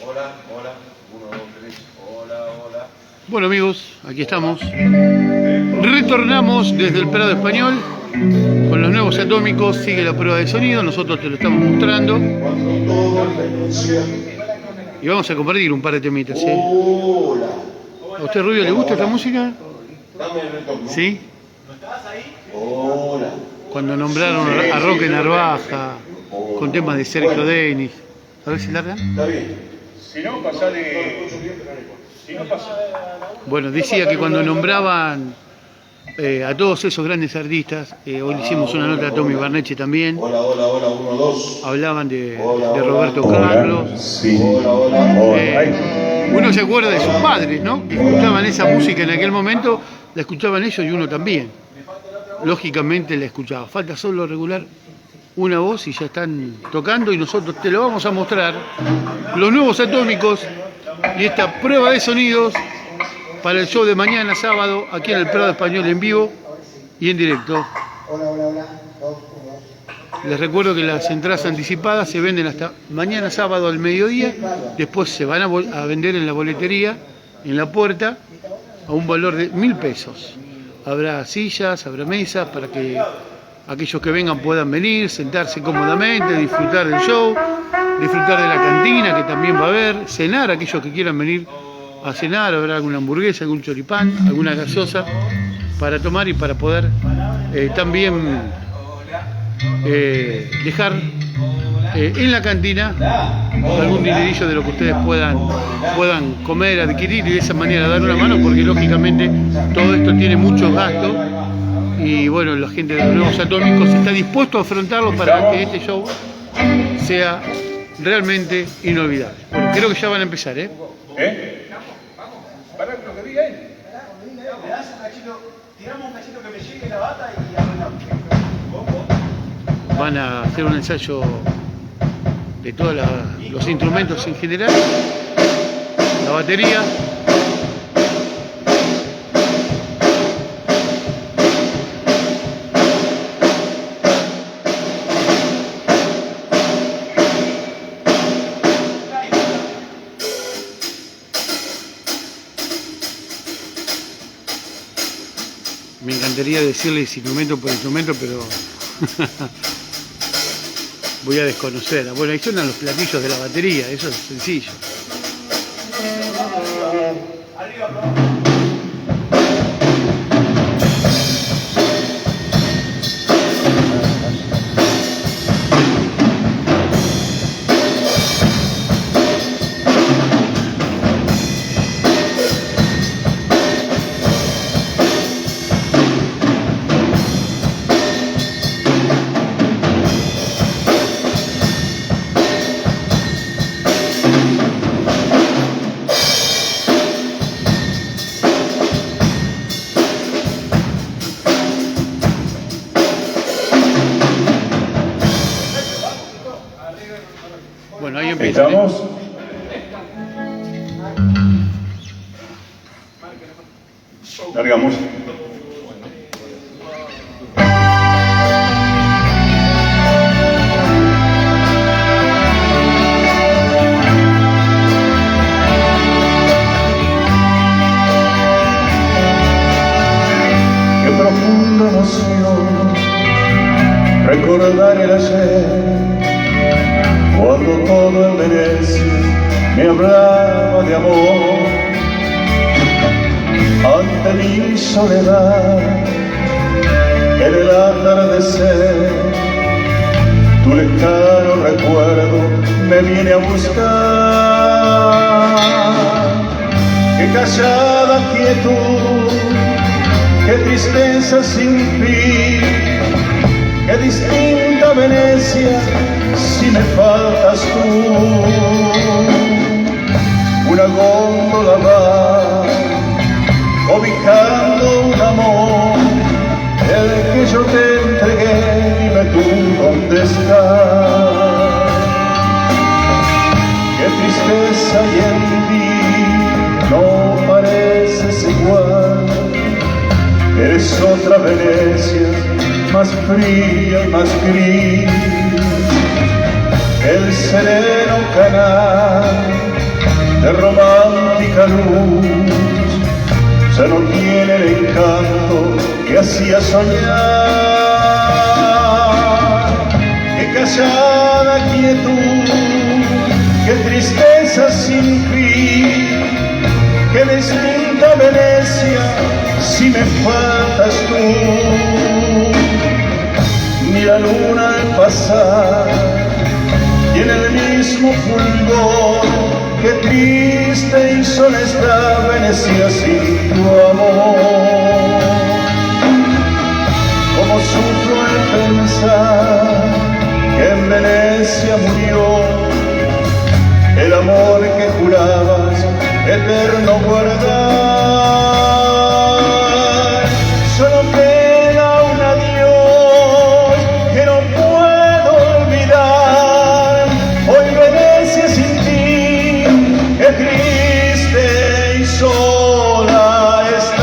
Hola, hola, 1, 2, 3, hola, hola. Bueno amigos, aquí estamos. Retornamos desde el Prado Español con los nuevos atómicos. Sigue la prueba de sonido, nosotros te lo estamos mostrando. Y vamos a compartir un par de temitas, ¿sí? ¿A usted, Rubio, le gusta esta música? ¿Sí? Cuando nombraron a Roque Narvaja, con temas de Sergio Denis. A ver si largan. Está bien. Si no, pasá de... Si no, pasá. Bueno, decía que cuando nombraban a todos esos grandes artistas, hoy le hicimos una nota a Tommy Barnecci también. Hola, hola, hola, 1, 2. Hablaban de Roberto Carlos. Sí. Hola, hola. Uno se acuerda de sus padres, ¿no? Que escuchaban esa música en aquel momento, la escuchaban ellos y uno también. Lógicamente la escuchaba. Falta solo regular una voz y ya están tocando y nosotros te lo vamos a mostrar. Los nuevos atómicos y esta prueba de sonidos para el show de mañana sábado aquí en el Prado Español en vivo y en directo. Les recuerdo que las entradas anticipadas se venden hasta mañana sábado al mediodía, después se van a vender en la boletería, en la puerta, a un valor de 1.000 pesos. Habrá sillas, habrá mesas para que aquellos que vengan puedan venir, sentarse cómodamente, disfrutar del show, disfrutar de la cantina que también va a haber, cenar, aquellos que quieran venir a cenar, habrá alguna hamburguesa, algún choripán, alguna gaseosa para tomar y para poder también dejar en la cantina algún dinerillo de lo que ustedes puedan comer, adquirir y de esa manera dar una mano, porque lógicamente todo esto tiene muchos gastos y bueno, la gente de los nuevos atómicos está dispuesto a afrontarlo para que este show sea realmente inolvidable. Bueno, creo que ya van a empezar, ¿eh? Para lo que diga él. Me das un cachito, tiramos un cachito que me llegue la bata y arreglamos. Van a hacer un ensayo de todos los instrumentos en general, la batería. Me encantaría decirles instrumento por instrumento, pero voy a desconocer. Bueno, ahí suenan los platillos de la batería, eso es sencillo. Bueno, ahí empieza. ¿Estamos? Largamos. Qué profunda emoción recordar el ayer, cuando todo en Venecia me hablaba de amor. Ante mi soledad, en el atardecer, tu lejano recuerdo me viene a buscar. Qué callada quietud, qué tristeza sin fin, qué distinta Venecia si me faltas tú. Una góndola va cobijando un amor, el que yo te entregué, dime tú dónde estás. Qué tristeza hay en ti, no pareces igual. Eres otra Venecia, más fría y más gris. El sereno canal de romántica luz ya no tiene el encanto que hacía soñar. Qué callada quietud, qué tristeza sin fin, qué distinta Venecia si me faltas tú. Ni la luna al pasar tiene el mismo fulgor, qué triste y sola está Venecia sin tu amor. Cómo sufro al pensar que en Venecia murió el amor que jurabas eterno guardar. Solo queda un adiós que no puedo olvidar. Hoy Venecia sin ti, qué triste y sola está.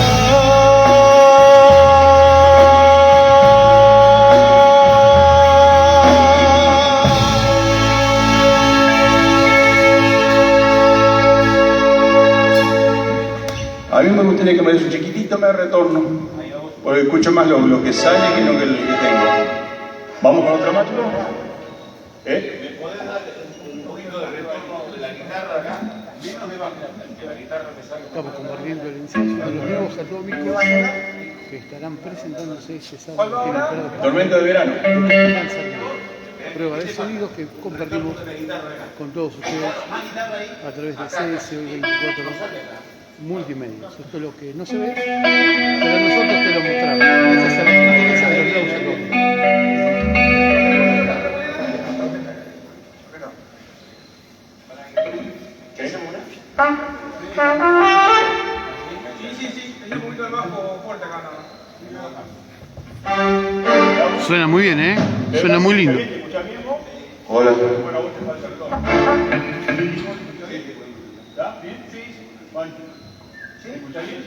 A mí me gustaría que me des un chiquitito, me retorno, porque escucho más lo que sale que lo que tengo. ¿Vamos con otro macho? ¿Me podés dar un poquito de retorno de la guitarra acá? Menos de bajo, que la guitarra me salga. Estamos compartiendo el ensayo de los nuevos atómicos que estarán presentándose este sábado aquí en el Prado. Tormenta de verano. Prueba de sonidos que compartimos con todos ustedes a través de CS 24 Multimedios. Esto es lo que no se ve, pero nosotros te lo mostramos. Esa es la grandeza de los nuevos atómicos. Un poquito de bajo fuerte acá, Suena muy bien, ¿eh? Suena muy lindo. Hola. Bueno, a vos te falta el tono. ¿Está bien? Sí. Bueno. ¿Sí? ¿Escuchás bien?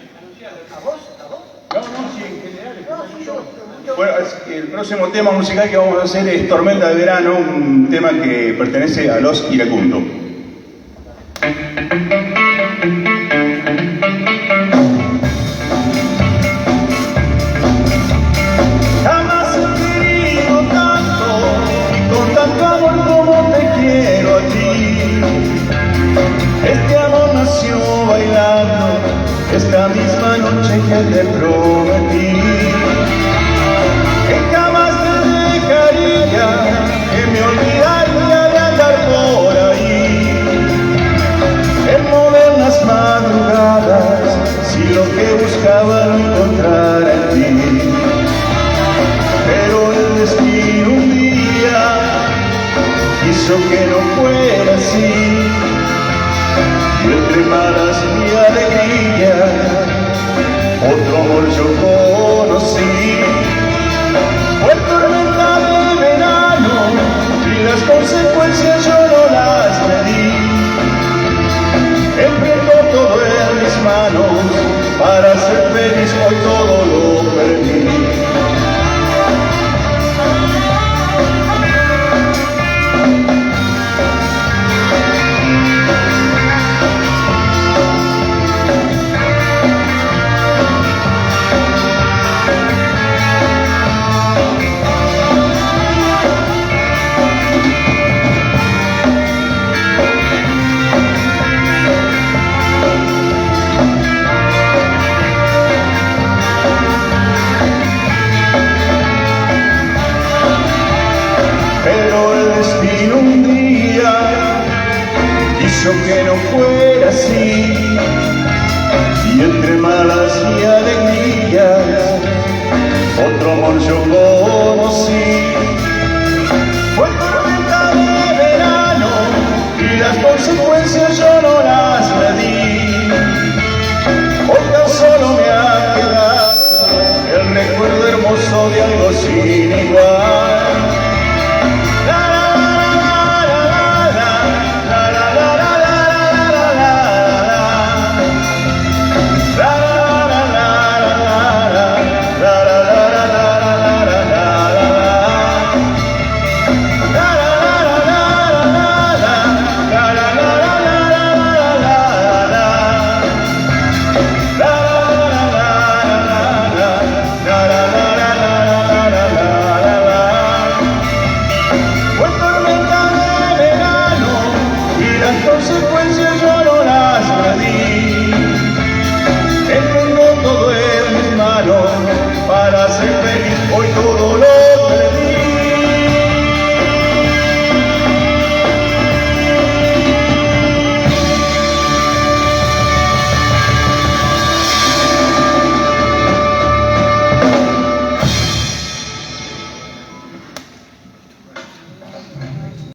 ¿A vos? No, sí, en general. Bueno, el próximo tema musical que vamos a hacer es Tormenta de Verano, un tema que pertenece a Los Iracundos. Jamás he querido tanto, con tanto amor como te quiero a ti. Este amor nació bailando esta misma noche que te prometí. Que jamás te dejaría, que me olvidaría de andar por ahí. En modernas madrugadas, si lo que buscaba lo encontrara en ti. Pero el destino un día quiso que no fuera así. Y entre malas y alegría, otro amor yo conocí. Fue tormenta de verano y las consecuencias yo no las medí. Enfrentó todo en mis manos, para ser feliz hoy todo lo perdí. Que no fuera así, y entre malas y alegrías otro amor yo conocí.